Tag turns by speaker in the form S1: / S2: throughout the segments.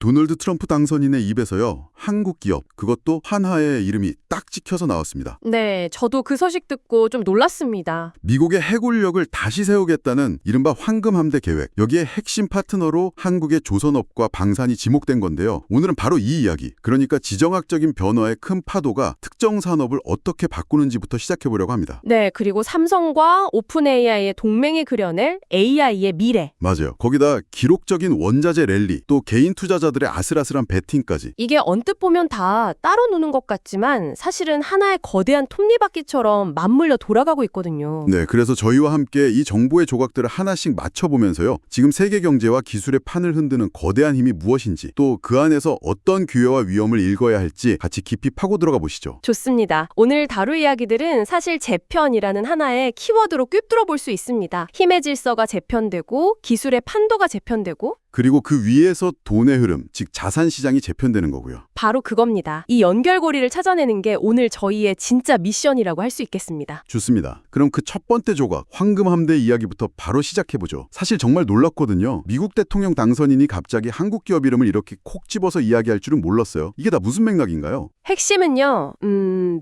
S1: 도널드 트럼프 당선인의 입에서요. 한국 기업, 그것도 한화의 이름이 딱 찍혀서 나왔습니다.
S2: 네, 저도 그 소식 듣고 좀 놀랐습니다.
S1: 미국의 해군력을 다시 세우겠다는 이른바 황금함대 계획. 여기에 핵심 파트너로 한국의 조선업과 방산이 지목된 건데요. 오늘은 바로 이 이야기, 그러니까 지정학적인 변화의 큰 파도가 특정 산업을 어떻게 바꾸는지부터 시작해보려고 합니다.
S2: 네, 그리고 삼성과 오픈 AI의 동맹이 그려낼 AI의 미래.
S1: 맞아요. 거기다 기록적인 원자재 랠리, 또 개인 투자자들의 아슬아슬한 베팅까지.
S2: 이게 언뜻 보면 다 따로 노는 것 같지만 사실은 하나의 거대한 톱니바퀴처럼 맞물려 돌아가고 있거든요.
S1: 네, 그래서 저희와 함께 이 정보의 조각들을 하나씩 맞춰보면서요. 지금 세계 경제와 기술의 판을 흔드는 거대한 힘이 무엇인지, 또 그 안에서 어떤 기회와 위험을 읽어야 할지 같이 깊이 파고 들어가 보시죠.
S2: 좋습니다. 오늘 다룰 이야기들은 사실 재편이라는 하나의 키워드로 꿰뚫어 볼 수 있습니다. 힘의 질서가 재편되고 기술의 판도가 재편되고
S1: 그리고 그 위에서 돈의 흐름, 즉 자산 시장이 재편되는 거고요.
S2: 바로 그겁니다. 이 연결고리를 찾아내는 게 오늘 저희의 진짜 미션이라고 할 수 있겠습니다.
S1: 좋습니다. 그럼 그 첫 번째 조각, 황금함대 이야기부터 바로 시작해보죠. 사실 정말 놀랐거든요. 미국 대통령 당선인이 갑자기 한국 기업 이름을 이렇게 콕 집어서 이야기할 줄은 몰랐어요. 이게 다 무슨 맥락인가요?
S2: 핵심은요,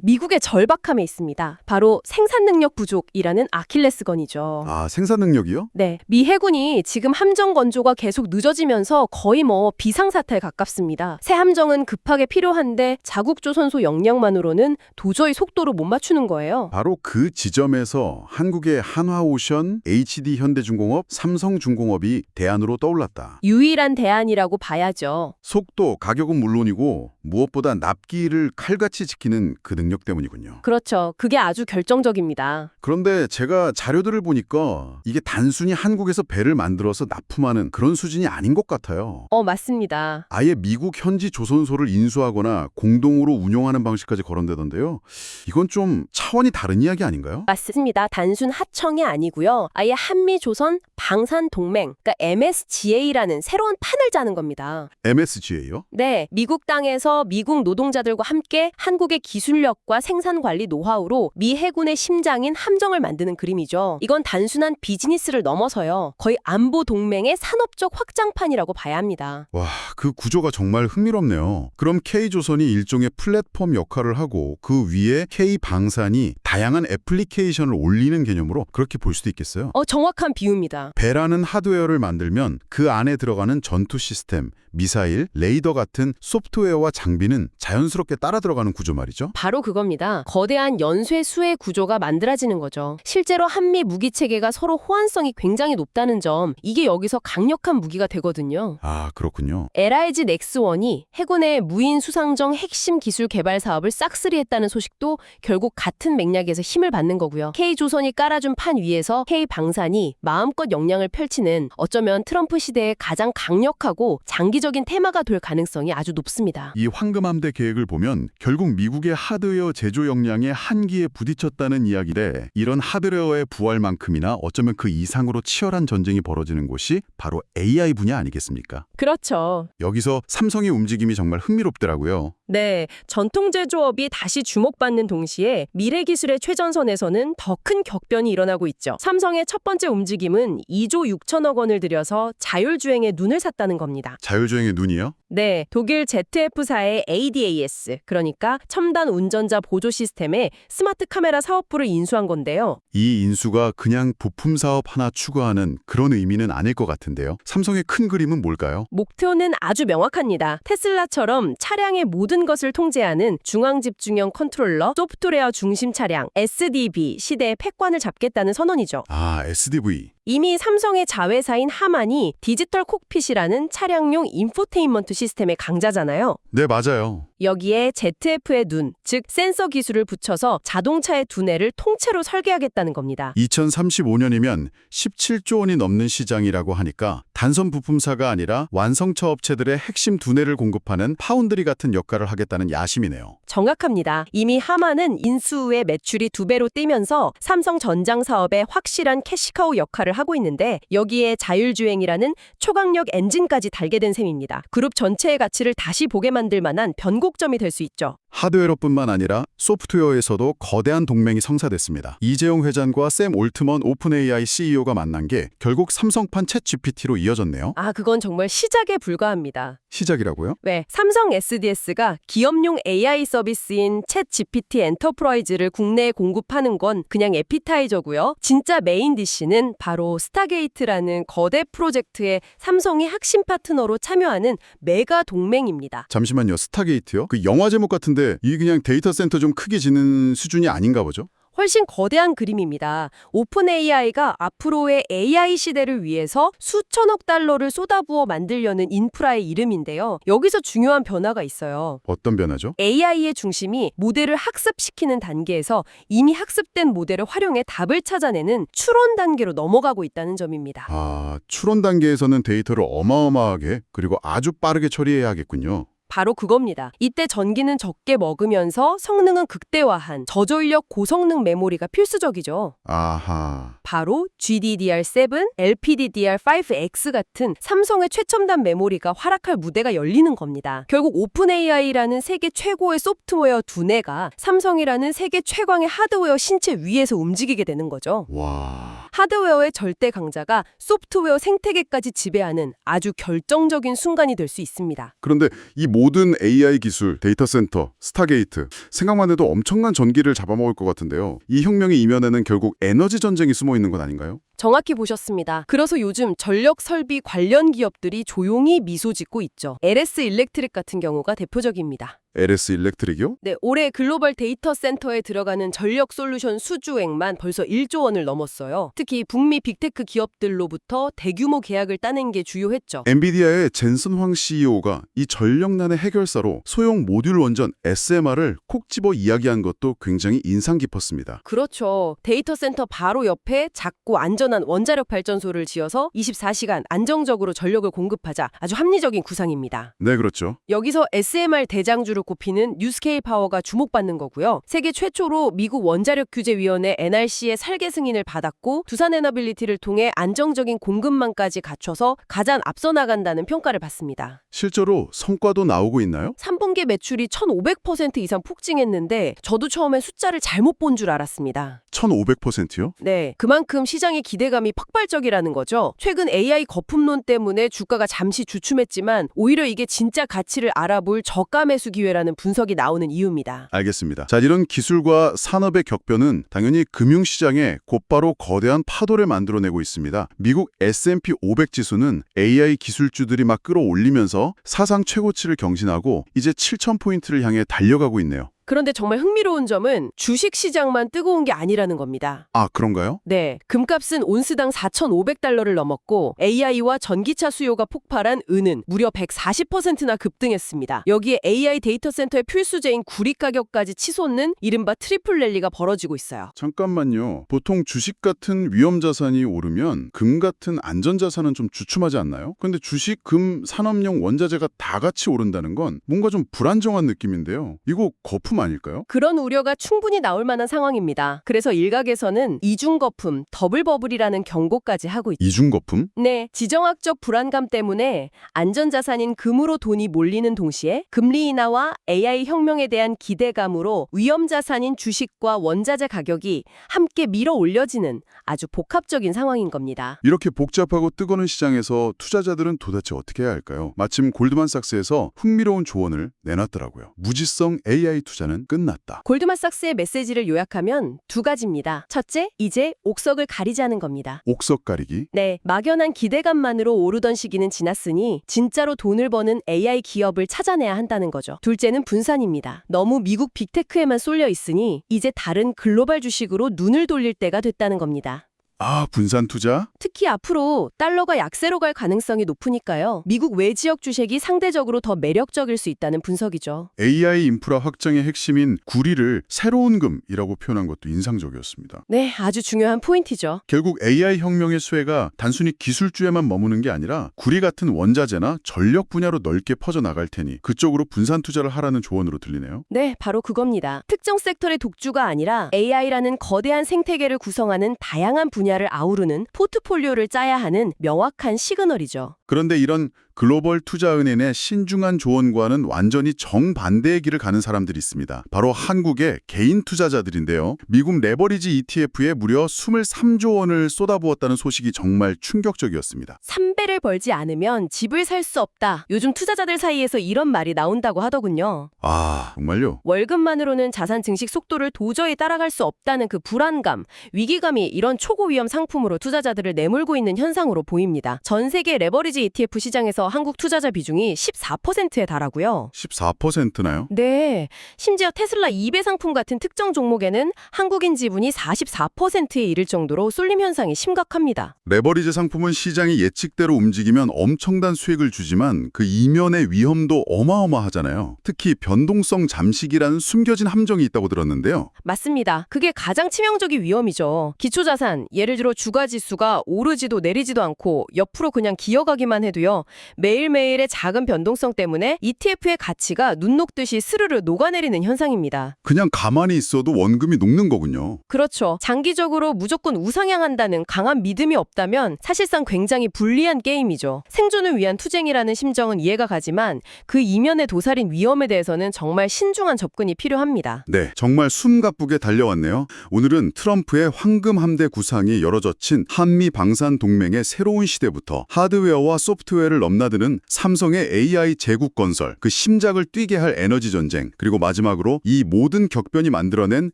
S2: 미국의 절박함에 있습니다. 바로 생산 능력 부족이라는 아킬레스건이죠.
S1: 아, 생산 능력이요?
S2: 네, 미 해군이 지금 함정 건조가 계속 늦어지면서 거의 비상사태에 가깝습니다. 새 함정은 급하게 필요한데 자국 조선소 역량만으로는 도저히 속도로 못 맞추는 거예요.
S1: 바로 그 지점에서 한국의 한화오션, HD 현대중공업, 삼성중공업이 대안으로 떠올랐다.
S2: 유일한 대안이라고 봐야죠.
S1: 속도, 가격은 물론이고 무엇보다 납기를 칼같이 지키는 그 능력 때문이군요.
S2: 그렇죠. 그게 아주 결정적입니다.
S1: 그런데 제가 자료들을 보니까 이게 단순히 한국에서 배를 만들어서 납품하는 그런 수준이 아닌 것 같아요.
S2: 맞습니다.
S1: 아예 미국 현지 조선소를 인수하거나 공동으로 운영하는 방식까지 거론되던데요. 이건 좀 차원이 다른 이야기 아닌가요?
S2: 맞습니다. 단순 하청이 아니고요. 아예 한미조선 방산동맹, 그러니까 MSGA라는 새로운 판을 짜는 겁니다.
S1: MSGA요?
S2: 네, 미국 땅에서 미국 노동자들과 함께 한국의 기술력과 생산관리 노하우로 미 해군의 심장인 함정을 만드는 그림이죠. 이건 단순한 비즈니스를 넘어서요. 거의 안보 동맹의 산업적 확장판이라고 봐야 합니다.
S1: 와, 그 구조가 정말 흥미롭네요. 그럼 K조선이 일종의 플랫폼 역할을 하고 그 위에 K방산이 다양한 애플리케이션을 올리는 개념으로 그렇게 볼 수도 있겠어요.
S2: 정확한 비유입니다.
S1: 배라는 하드웨어를 만들면 그 안에 들어가는 전투 시스템, 미사일, 레이더 같은 소프트웨어와 장비는 자연스럽게 따라 들어가는 구조 말이죠.
S2: 바로 그겁니다. 거대한 연쇄 수혜 구조가 만들어지는 거죠. 실제로 한미 무기 체계가 서로 호환성이 굉장히 높다는 점, 이게 여기서 강력한 무기가 되거든요.
S1: 아, 그렇군요.
S2: LIG 넥스원이 해군의 무인 수상정 핵심 기술 개발 사업을 싹쓸이했다는 소식도 결국 같은 맥락에서 힘을 받는 거고요. K조선이 깔아준 판 위에서 K방산이 마음껏 역량을 펼치는 어쩌면 트럼프 시대의 가장 강력하고 장기적인 테마가 될 가능성이 아주 높습니다.
S1: 이 황금함대 계획을 보면 결국 미국의 하드웨어 제조 역량의 한기에 부딪혔다는 이야기인데, 이런 하드웨어의 부활만큼이나 어쩌면 그 이상으로 치열한 전쟁이 벌어지는 곳이 바로 AI 분야 아니겠습니까?
S2: 그렇죠.
S1: 여기서 삼성의 움직임이 정말 흥미롭더라고요.
S2: 네, 전통 제조업이 다시 주목받는 동시에 미래 기술의 최전선에서는 더 큰 격변이 일어나고 있죠. 삼성의 첫 번째 움직임은 2조 6천억 원을 들여서 자율주행에 눈을 샀다는 겁니다.
S1: 자율주행의 눈이요?
S2: 네, 독일 ZF사의 ADAS, 그러니까 첨단 운전자 보조 시스템의 스마트 카메라 사업부를 인수한 건데요.
S1: 이 인수가 그냥 부품 사업 하나 추구하는 그런 의미는 아닐 것 같은데요. 삼성의 큰 그림은 뭘까요?
S2: 목표는 아주 명확합니다. 테슬라처럼 차량의 모든 것을 통제하는 중앙집중형 컨트롤러, 소프트웨어 중심 차량, SDV 시대의 패권을 잡겠다는 선언이죠.
S1: 아, SDV.
S2: 이미 삼성의 자회사인 하만이 디지털 콕핏이라는 차량용 인포테인먼트 시스템의 강자잖아요.
S1: 네, 맞아요.
S2: 여기에 ZF의 눈, 즉 센서 기술을 붙여서 자동차의 두뇌를 통째로 설계하겠다는 겁니다.
S1: 2035년이면 17조 원이 넘는 시장이라고 하니까 단선 부품사가 아니라 완성차 업체들의 핵심 두뇌를 공급하는 파운드리 같은 역할을 하겠다는 야심이네요.
S2: 정확합니다. 이미 하만은 인수 후에 매출이 2배로 뛰면서 삼성 전장 사업에 확실한 캐시카우 역할을 하고 있는데, 여기에 자율주행이라는 초강력 엔진까지 달게 된 셈입니다. 그룹 전체의 가치를 다시 보게 만들 만한 변곡점이 될 수 있죠.
S3: 하드웨어뿐만 아니라 소프트웨어에서도 거대한 동맹이 성사됐습니다. 이재용 회장과 샘 올트먼 오픈AI CEO가 만난 게 결국 삼성판 챗GPT로 이어졌네요.
S2: 아, 그건 정말 시작에 불과합니다.
S3: 시작이라고요?
S2: 왜? 삼성 SDS가 기업용 AI 서비스인 챗GPT 엔터프라이즈를 국내에 공급하는 건 그냥 에피타이저고요. 진짜 메인 디쉬는 바로 스타게이트라는 거대 프로젝트에 삼성이 핵심 파트너로 참여하는 메가 동맹입니다.
S3: 잠시만요. 스타게이트요? 그 영화 제목 같은데 이 그냥 데이터 센터 좀 크게 지는 수준이 아닌가 보죠?
S2: 훨씬 거대한 그림입니다. 오픈 AI가 앞으로의 AI 시대를 위해서 수천억 달러를 쏟아부어 만들려는 인프라의 이름인데요. 여기서 중요한 변화가 있어요.
S3: 어떤 변화죠?
S2: AI의 중심이 모델을 학습시키는 단계에서 이미 학습된 모델을 활용해 답을 찾아내는 추론 단계로 넘어가고 있다는 점입니다.
S3: 아, 추론 단계에서는 데이터를 어마어마하게 그리고 아주 빠르게 처리해야 하겠군요.
S2: 바로 그겁니다. 이때 전기는 적게 먹으면서 성능은 극대화한 저전력 고성능 메모리가 필수적이죠.
S3: 아하.
S2: 바로 GDDR7, LPDDR5X 같은 삼성의 최첨단 메모리가 활약할 무대가 열리는 겁니다. 결국 오픈AI라는 세계 최고의 소프트웨어 두뇌가 삼성이라는 세계 최강의 하드웨어 신체 위에서 움직이게 되는 거죠.
S3: 와.
S2: 하드웨어의 절대 강자가 소프트웨어 생태계까지 지배하는 아주 결정적인 순간이 될 수 있습니다.
S3: 그런데 이 모든 AI 기술, 데이터 센터, 스타게이트 생각만 해도 엄청난 전기를 잡아먹을 것 같은데요. 이 혁명의 이면에는 결국 에너지 전쟁이 숨어 있는 건 아닌가요?
S2: 정확히 보셨습니다. 그래서 요즘 전력 설비 관련 기업들이 조용히 미소 짓고 있죠. LS 일렉트릭 같은 경우가 대표적입니다.
S3: LS 일렉트릭이요?
S2: 네, 올해 글로벌 데이터 센터에 들어가는 전력 솔루션 수주액만 벌써 1조 원을 넘었어요. 특히 북미 빅테크 기업들로부터 대규모 계약을 따낸 게 주요했죠.
S3: 엔비디아의 젠슨 황 CEO가 이 전력난의 해결사로 소형 모듈 원전 SMR을 콕 집어 이야기한 것도 굉장히 인상 깊었습니다.
S2: 그렇죠. 데이터 센터 바로 옆에 작고 안전한 원자력 발전소를 지어서 24시간 안정적으로 전력을 공급하자 아주 합리적인 구상입니다.
S3: 네, 그렇죠.
S2: 여기서 SMR 대장주를 꼽히는 뉴스케일 파워가 주목받는 거고요. 세계 최초로 미국 원자력 규제위원회 NRC의 설계 승인을 받았고 두산 에너빌리티를 통해 안정적인 공급망까지 갖춰서 가장 앞서 나간다는 평가를 받습니다.
S3: 실제로 성과도 나오고 있나요?
S2: 3분기 매출이 1,500% 이상 폭증했는데 저도 처음에 숫자를 잘못 본 줄 알았습니다.
S3: 1500%요?
S2: 네, 그만큼 시장의 기대감이 폭발적이라는 거죠. 최근 AI 거품론 때문에 주가가 잠시 주춤했지만 오히려 이게 진짜 가치를 알아볼 저가 매수 기회라는 분석이 나오는 이유입니다.
S3: 알겠습니다. 자, 이런 기술과 산업의 격변은 당연히 금융시장에 곧바로 거대한 파도를 만들어내고 있습니다. 미국 S&P 500 지수는 AI 기술주들이 막 끌어올리면서 사상 최고치를 경신하고 이제 7,000포인트를 향해 달려가고 있네요.
S2: 그런데 정말 흥미로운 점은 주식시장만 뜨거운 게 아니라는 겁니다.
S3: 아, 그런가요?
S2: 네, 금값은 온스당 4,500달러를 넘었고 AI와 전기차 수요가 폭발한 은은 무려 140%나 급등했습니다. 여기에 AI 데이터 센터의 필수제인 구리 가격까지 치솟는 이른바 트리플 랠리가 벌어지고 있어요.
S3: 잠깐만요. 보통 주식 같은 위험자산이 오르면 금 같은 안전자산은 좀 주춤하지 않나요? 근데 주식, 금, 산업용 원자재가 다 같이 오른다는 건 뭔가 좀 불안정한 느낌인데요. 이거 거품 아닐까요?
S2: 그런 우려가 충분히 나올 만한 상황입니다. 그래서 일각에서는 이중거품, 더블버블이라는 경고까지 하고 있죠.
S3: 이중거품?
S2: 네, 지정학적 불안감 때문에 안전자산인 금으로 돈이 몰리는 동시에 금리 인하와 AI 혁명에 대한 기대감으로 위험자산인 주식과 원자재 가격이 함께 밀어 올려지는 아주 복합적인 상황인 겁니다.
S3: 이렇게 복잡하고 뜨거운 시장에서 투자자들은 도대체 어떻게 해야 할까요? 마침 골드만삭스에서 흥미로운 조언을 내놨더라고요. 무지성 AI 투자는 끝났다.
S2: 골드만삭스의 메시지를 요약하면 두 가지입니다. 첫째, 이제 옥석을 가리자는 겁니다.
S3: 옥석 가리기?
S2: 네, 막연한 기대감만으로 오르던 시기는 지났으니 진짜로 돈을 버는 AI 기업을 찾아내야 한다는 거죠. 둘째는 분산입니다. 너무 미국 빅테크에만 쏠려 있으니 이제 다른 글로벌 주식으로 눈을 돌릴 때가 됐다는 겁니다.
S3: 아, 분산 투자?
S2: 특히 앞으로 달러가 약세로 갈 가능성이 높으니까요. 미국 외지역 주식이 상대적으로 더 매력적일 수 있다는 분석이죠.
S3: AI 인프라 확장의 핵심인 구리를 새로운 금이라고 표현한 것도 인상적이었습니다.
S2: 네, 아주 중요한 포인트죠.
S3: 결국 AI 혁명의 수혜가 단순히 기술주에만 머무는 게 아니라 구리 같은 원자재나 전력 분야로 넓게 퍼져나갈 테니 그쪽으로 분산 투자를 하라는 조언으로 들리네요.
S2: 네, 바로 그겁니다. 특정 섹터의 독주가 아니라 AI라는 거대한 생태계를 구성하는 다양한 분야를 아우르는 포트폴리오를 짜야 하는 명확한 시그널이죠.
S3: 그런데 이런 글로벌 투자은행의 신중한 조언과는 완전히 정반대의 길을 가는 사람들이 있습니다. 바로 한국의 개인 투자자들인데요. 미국 레버리지 ETF에 무려 23조 원을 쏟아부었다는 소식이 정말 충격적이었습니다.
S2: 3배를 벌지 않으면 집을 살 수 없다. 요즘 투자자들 사이에서 이런 말이 나온다고 하더군요.
S3: 아, 정말요?
S2: 월급만으로는 자산 증식 속도를 도저히 따라갈 수 없다는 그 불안감, 위기감이 이런 초고위험 상품으로 투자자들을 내몰고 있는 현상으로 보입니다. 전 세계 레버리지 ETF 시장에서 한국 투자자 비중이 14%에 달하고요.
S3: 14%나요?
S2: 네, 심지어 테슬라 2배 상품 같은 특정 종목에는 한국인 지분이 44%에 이를 정도로 쏠림 현상이 심각합니다.
S3: 레버리지 상품은 시장이 예측대로 움직이면 엄청난 수익을 주지만 그 이면의 위험도 어마어마하잖아요. 특히 변동성 잠식이라는 숨겨진 함정이 있다고 들었는데요.
S2: 맞습니다. 그게 가장 치명적인 위험이죠. 기초자산, 예를 들어 주가지수가 오르지도 내리지도 않고 옆으로 그냥 기어가기만 해도요. 매일매일의 작은 변동성 때문에 ETF의 가치가 눈 녹듯이 스르르 녹아내리는 현상입니다.
S3: 그냥 가만히 있어도 원금이 녹는 거군요.
S2: 그렇죠. 장기적으로 무조건 우상향한다는 강한 믿음이 없다면 사실상 굉장히 불리한 게임이죠. 생존을 위한 투쟁이라는 심정은 이해가 가지만 그 이면에 도사린 위험에 대해서는 정말 신중한 접근이 필요합니다.
S3: 네, 정말 숨가쁘게 달려왔네요. 오늘은 트럼프의 황금 함대 구상이 열어젖힌 한미 방산 동맹의 새로운 시대부터 하드웨어와 소프트웨어를 넘나드는 삼성의 AI 제국 건설, 그 심장을 뛰게 할 에너지 전쟁, 그리고 마지막으로 이 모든 격변이 만들어낸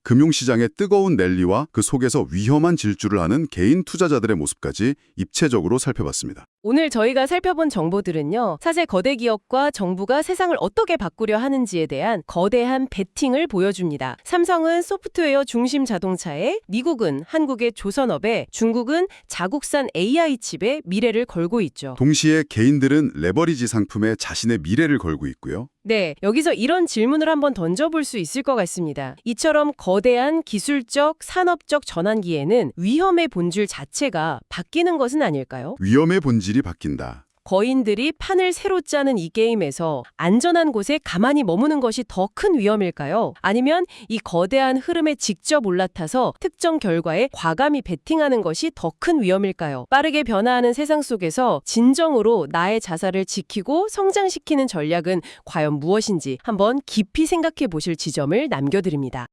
S3: 금융시장의 뜨거운 랠리와 그 속에서 위험한 질주를 하는 개인 투자자들의 모습까지 입체적으로 살펴봤습니다.
S2: 오늘 저희가 살펴본 정보들은요. 사실 거대 기업과 정부가 세상을 어떻게 바꾸려 하는지에 대한 거대한 베팅을 보여줍니다. 삼성은 소프트웨어 중심 자동차에, 미국은 한국의 조선업에, 중국은 자국산 AI 칩에 미래를 걸고 있죠.
S3: 동시에 개인들은 레버리지 상품에 자신의 미래를 걸고 있고요.
S2: 네, 여기서 이런 질문을 한번 던져볼 수 있을 것 같습니다. 이처럼 거대한 기술적, 산업적 전환기에는 위험의 본질 자체가 바뀌는 것은 아닐까요?
S3: 위험의 본질이 바뀐다.
S2: 거인들이 판을 새로 짜는 이 게임에서 안전한 곳에 가만히 머무는 것이 더 큰 위험일까요? 아니면 이 거대한 흐름에 직접 올라타서 특정 결과에 과감히 베팅하는 것이 더 큰 위험일까요? 빠르게 변화하는 세상 속에서 진정으로 나의 자산을 지키고 성장시키는 전략은 과연 무엇인지 한번 깊이 생각해 보실 지점을 남겨드립니다.